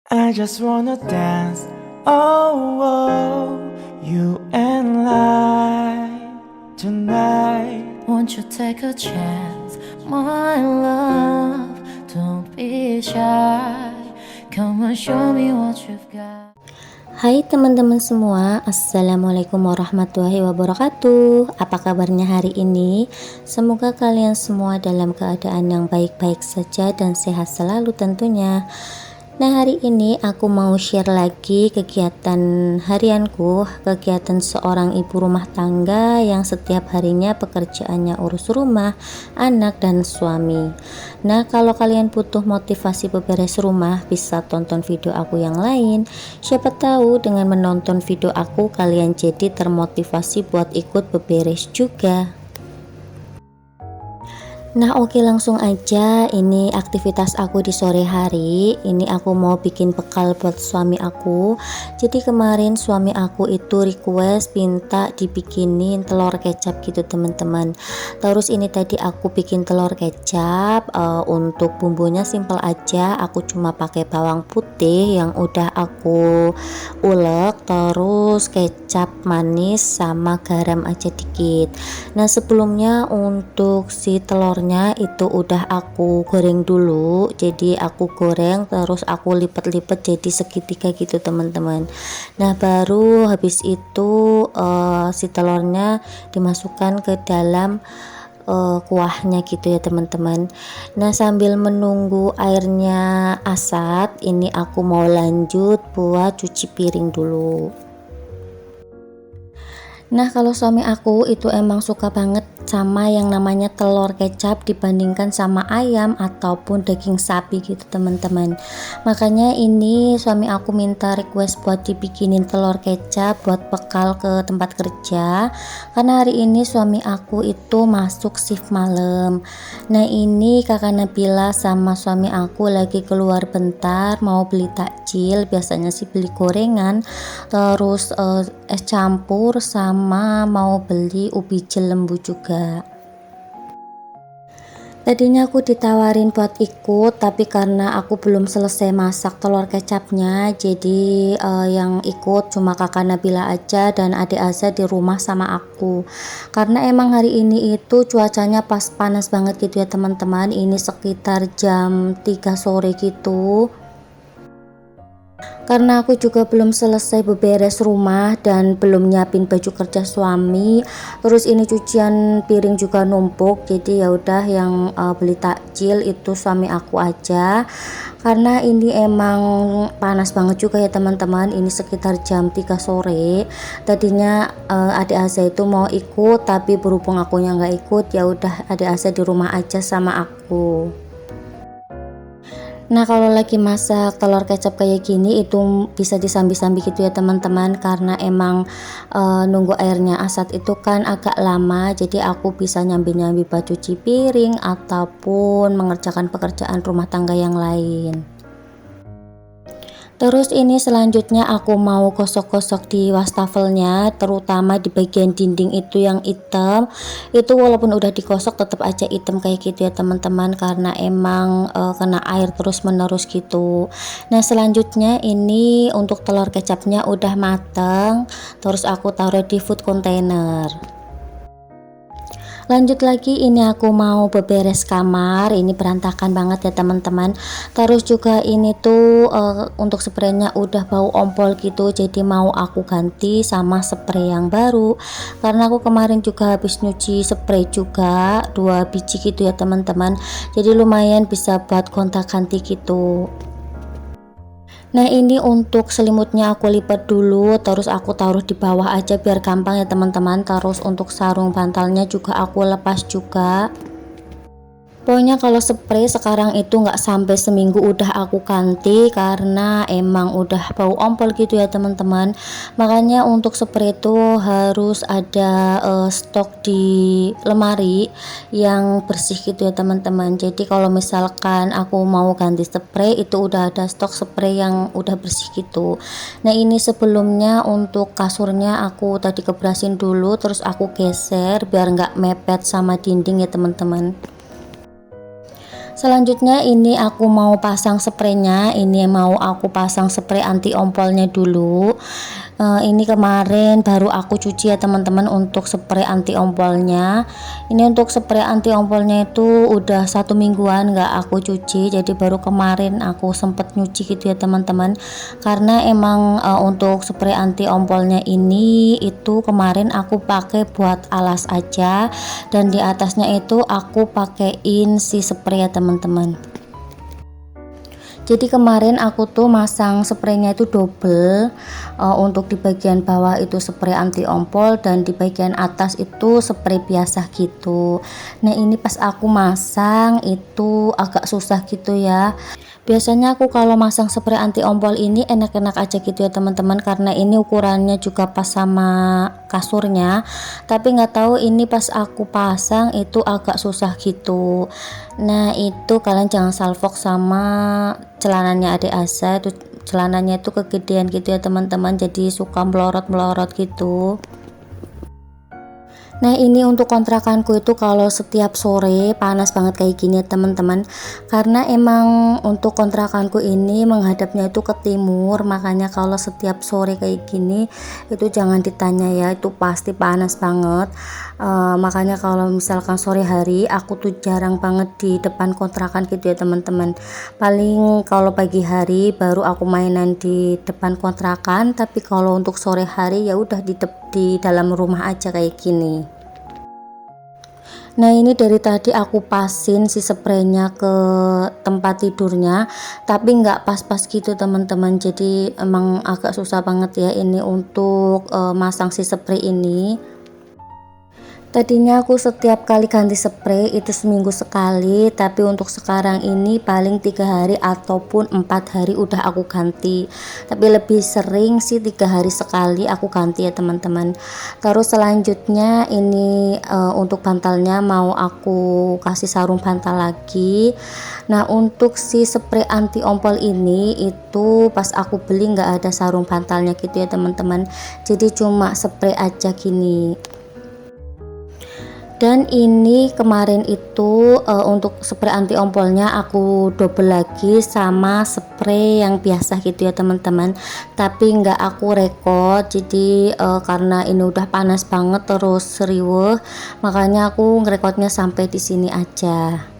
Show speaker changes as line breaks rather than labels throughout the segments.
I just wanna dance, oh, oh, you and I tonight.
Won't you take a chance, my love? Don't be shy. Come and show me what you've got.
Hai teman-teman semua, Assalamualaikum warahmatullahi wabarakatuh. Apa kabarnya hari ini? Semoga kalian semua dalam keadaan yang baik-baik saja dan sehat selalu tentunya. Nah, hari ini aku mau share lagi kegiatan harianku, kegiatan seorang ibu rumah tangga yang setiap harinya pekerjaannya urus rumah, anak, dan suami. Nah, kalau kalian butuh motivasi beberes rumah, bisa tonton video aku yang lain. Siapa tahu dengan menonton video aku kalian jadi termotivasi buat ikut beberes juga. Nah, oke, langsung aja. Ini aktivitas aku di sore hari. Ini aku mau bikin bekal buat suami aku. Jadi kemarin suami aku itu request minta dibikinin telur kecap gitu teman-teman. Terus ini tadi aku bikin telur kecap. Untuk bumbunya simple aja. Aku cuma pakai bawang putih yang udah aku ulek, terus kecap manis sama garam aja dikit. Nah, sebelumnya untuk si telur itu udah aku goreng dulu. Jadi aku goreng terus aku lipat-lipat jadi segitiga gitu teman-teman. Nah, baru habis itu si telurnya dimasukkan ke dalam kuahnya gitu ya teman-teman. Nah, sambil menunggu airnya asat, ini aku mau lanjut buat cuci piring dulu. Nah, kalau suami aku itu emang suka banget sama yang namanya telur kecap dibandingkan sama ayam ataupun daging sapi gitu teman-teman. Makanya ini suami aku minta request buat dibikinin telur kecap buat bekal ke tempat kerja, karena hari ini suami aku itu masuk shift malam. Nah, ini kakak Nabila sama suami aku lagi keluar bentar mau beli takjil, biasanya sih beli gorengan, terus es campur sama mau beli ubi jelembu juga. Tadinya aku ditawarin buat ikut, tapi karena aku belum selesai masak telur kecapnya, jadi yang ikut cuma kakak Nabila aja dan adik Azza di rumah sama aku. Karena emang hari ini itu cuacanya pas panas banget gitu ya teman-teman. Ini sekitar jam 3 sore gitu. Karena aku juga belum selesai beberes rumah dan belum nyiapin baju kerja suami, terus ini cucian piring juga numpuk, jadi ya udah yang beli takjil itu suami aku aja. Karena ini emang panas banget juga ya teman-teman. Ini sekitar jam 3 sore. Tadinya adik Azza itu mau ikut, tapi berhubung akunya nggak ikut, ya udah adik Azza di rumah aja sama aku. Nah, kalau lagi masak telur kecap kayak gini itu bisa disambi-sambi gitu ya teman-teman, karena emang nunggu airnya asat itu kan agak lama, jadi aku bisa nyambi-nyambi buat cuci piring ataupun mengerjakan pekerjaan rumah tangga yang lain. Terus ini selanjutnya aku mau gosok-gosok di wastafelnya, terutama di bagian dinding itu yang hitam. Itu walaupun udah digosok tetap aja hitam kayak gitu ya teman-teman, karena emang kena air terus menerus gitu. Nah, selanjutnya ini untuk telur kecapnya udah mateng, terus aku taruh di food container. Lanjut lagi, ini aku mau beberes kamar. Ini berantakan banget ya teman-teman. Terus juga ini tuh untuk spraynya udah bau ompol gitu, jadi mau aku ganti sama spray yang baru, karena aku kemarin juga habis nyuci spray juga 2 biji gitu ya teman-teman, jadi lumayan bisa buat gonta-ganti gitu. Nah, ini untuk selimutnya aku lipat dulu, terus aku taruh di bawah aja biar gampang ya teman-teman. Terus untuk sarung bantalnya juga aku lepas juga. Pokoknya kalau spray sekarang itu nggak sampai seminggu udah aku ganti, karena emang udah bau ompol gitu ya teman-teman. Makanya untuk spray itu harus ada stok di lemari yang bersih gitu ya teman-teman. Jadi kalau misalkan aku mau ganti spray itu udah ada stok spray yang udah bersih gitu. Nah, ini sebelumnya untuk kasurnya aku tadi kebrasin dulu, terus aku geser biar nggak mepet sama dinding ya teman-teman. Selanjutnya ini aku mau pasang spraynya. Ini mau aku pasang spray anti ompolnya dulu. Ini kemarin baru aku cuci ya teman-teman untuk spray anti ompolnya. Ini untuk spray anti ompolnya itu udah 1 mingguan nggak aku cuci, jadi baru kemarin aku sempet nyuci gitu ya teman-teman. Karena emang untuk spray anti ompolnya ini itu kemarin aku pakai buat alas aja, dan di atasnya itu aku pakein si spray ya teman-teman. Jadi kemarin aku tuh masang spraynya itu double, untuk di bagian bawah itu spray anti ompol dan di bagian atas itu spray biasa gitu. Nah ini pas aku masang itu agak susah gitu ya. Biasanya aku kalau masang spray anti ompol ini enak-enak aja gitu ya teman-teman, karena ini ukurannya juga pas sama kasurnya. Tapi nggak tahu ini pas aku pasang itu agak susah gitu. Nah itu kalian jangan salfok sama celananya adik Asa, itu celananya itu kegedean gitu ya teman-teman, jadi suka melorot-melorot gitu. Nah ini untuk kontrakanku itu kalau setiap sore panas banget kayak gini ya teman-teman, karena emang untuk kontrakanku ini menghadapnya itu ke timur, makanya kalau setiap sore kayak gini itu jangan ditanya ya, itu pasti panas banget. Makanya kalau misalkan sore hari aku tuh jarang banget di depan kontrakan gitu ya teman-teman. Paling kalau pagi hari baru aku mainan di depan kontrakan, tapi kalau untuk sore hari ya udah di dalam rumah aja kayak gini. Nah ini dari tadi aku pasin si spraynya ke tempat tidurnya, tapi nggak pas-pas gitu teman-teman, jadi emang agak susah banget ya ini untuk masang si spray ini. Tadinya aku setiap kali ganti spray itu seminggu sekali, tapi untuk sekarang ini paling 3 hari ataupun 4 hari udah aku ganti. Tapi lebih sering sih 3 hari sekali aku ganti ya teman-teman. Terus selanjutnya ini untuk bantalnya mau aku kasih sarung bantal lagi. Nah untuk si spray anti ompol ini itu pas aku beli nggak ada sarung bantalnya gitu ya teman-teman. Jadi cuma spray aja gini. Dan ini kemarin itu untuk spray anti ompolnya aku double lagi sama spray yang biasa gitu ya teman-teman, tapi nggak aku rekod. Jadi karena ini udah panas banget terus riweuh, makanya aku ngerekodnya sampai di sini aja.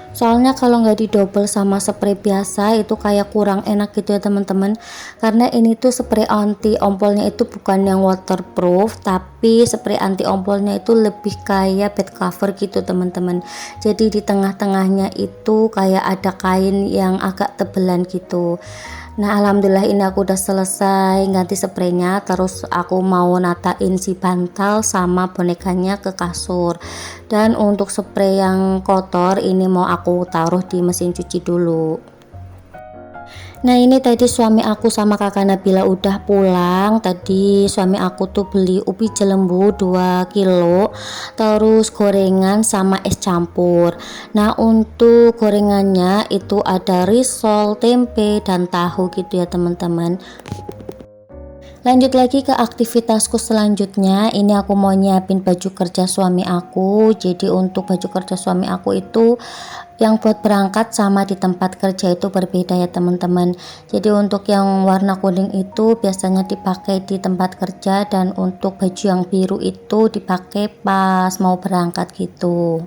Soalnya kalau nggak didouble sama spray biasa itu kayak kurang enak gitu ya teman-teman, karena ini tuh spray anti ompolnya itu bukan yang waterproof, tapi spray anti ompolnya itu lebih kayak bed cover gitu teman-teman. Jadi di tengah-tengahnya itu kayak ada kain yang agak tebelan gitu. Nah alhamdulillah ini aku udah selesai ganti spraynya, terus aku mau natain si bantal sama bonekanya ke kasur. Dan untuk spray yang kotor ini mau aku taruh di mesin cuci dulu. Nah ini tadi suami aku sama kakak Nabila udah pulang. Tadi suami aku tuh beli ubi jelembu 2 kilo, terus gorengan sama es campur. Nah untuk gorengannya itu ada risol, tempe, dan tahu gitu ya teman-teman. Lanjut lagi ke aktivitasku selanjutnya, ini aku mau nyiapin baju kerja suami aku. Jadi untuk baju kerja suami aku itu yang buat berangkat sama di tempat kerja itu berbeda ya teman-teman. Jadi untuk yang warna kuning itu biasanya dipakai di tempat kerja, dan untuk baju yang biru itu dipakai pas mau berangkat gitu.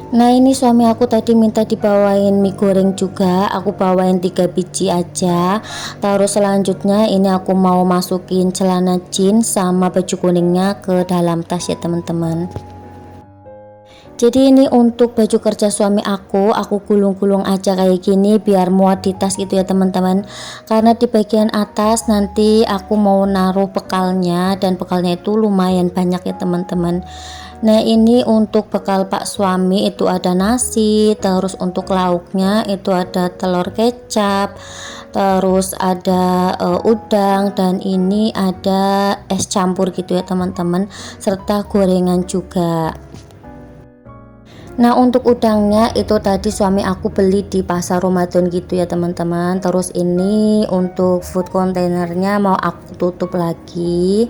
Nah ini suami aku tadi minta dibawain mie goreng juga, aku bawain 3 biji aja. Terus selanjutnya ini aku mau masukin celana jeans sama baju kuningnya ke dalam tas ya teman-teman. Jadi ini untuk baju kerja suami aku gulung-gulung aja kayak gini biar muat di tas gitu ya teman-teman. Karena di bagian atas nanti aku mau naruh bekalnya, dan bekalnya itu lumayan banyak ya teman-teman. Nah ini untuk bekal pak suami itu ada nasi, terus untuk lauknya itu ada telur kecap, terus ada udang, dan ini ada es campur gitu ya teman-teman, serta gorengan juga. Nah untuk udangnya itu tadi suami aku beli di pasar Ramadan gitu ya teman-teman. Terus ini untuk food containernya mau aku tutup lagi.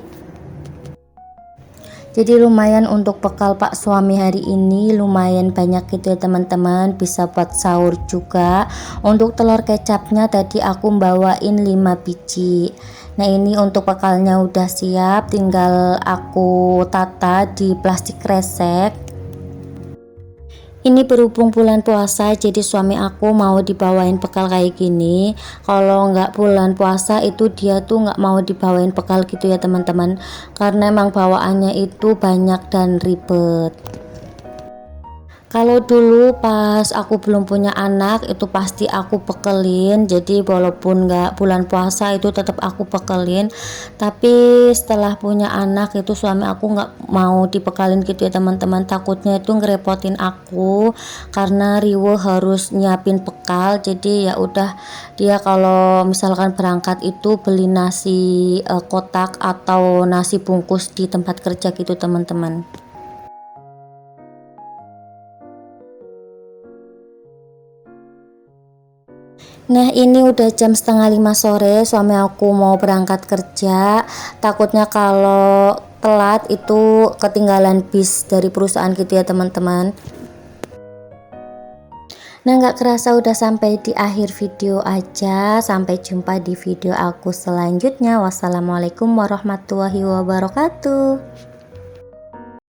Jadi lumayan untuk bekal pak suami hari ini, lumayan banyak gitu ya teman-teman, bisa buat sahur juga. Untuk telur kecapnya tadi aku bawain 5 biji. Nah ini untuk bekalnya udah siap, tinggal aku tata di plastik kresek. Ini berhubung bulan puasa, jadi suami aku mau dibawain bekal kayak gini. Kalau nggak bulan puasa itu dia tuh nggak mau dibawain bekal gitu ya teman-teman, karena emang bawaannya itu banyak dan ribet. Kalau dulu pas aku belum punya anak itu pasti aku bekelin, jadi walaupun nggak bulan puasa itu tetap aku bekelin. Tapi setelah punya anak itu suami aku nggak mau dibekalin gitu ya teman-teman, takutnya itu ngerepotin aku karena riweh harus nyiapin bekal. Jadi ya udah, dia kalau misalkan berangkat itu beli nasi kotak atau nasi bungkus di tempat kerja gitu teman-teman. Nah ini udah jam setengah 5 sore, suami aku mau berangkat kerja, takutnya kalau telat itu ketinggalan bis dari perusahaan gitu ya teman-teman. Nah nggak kerasa udah sampai di akhir video aja, sampai jumpa di video aku selanjutnya. Wassalamualaikum warahmatullahi wabarakatuh.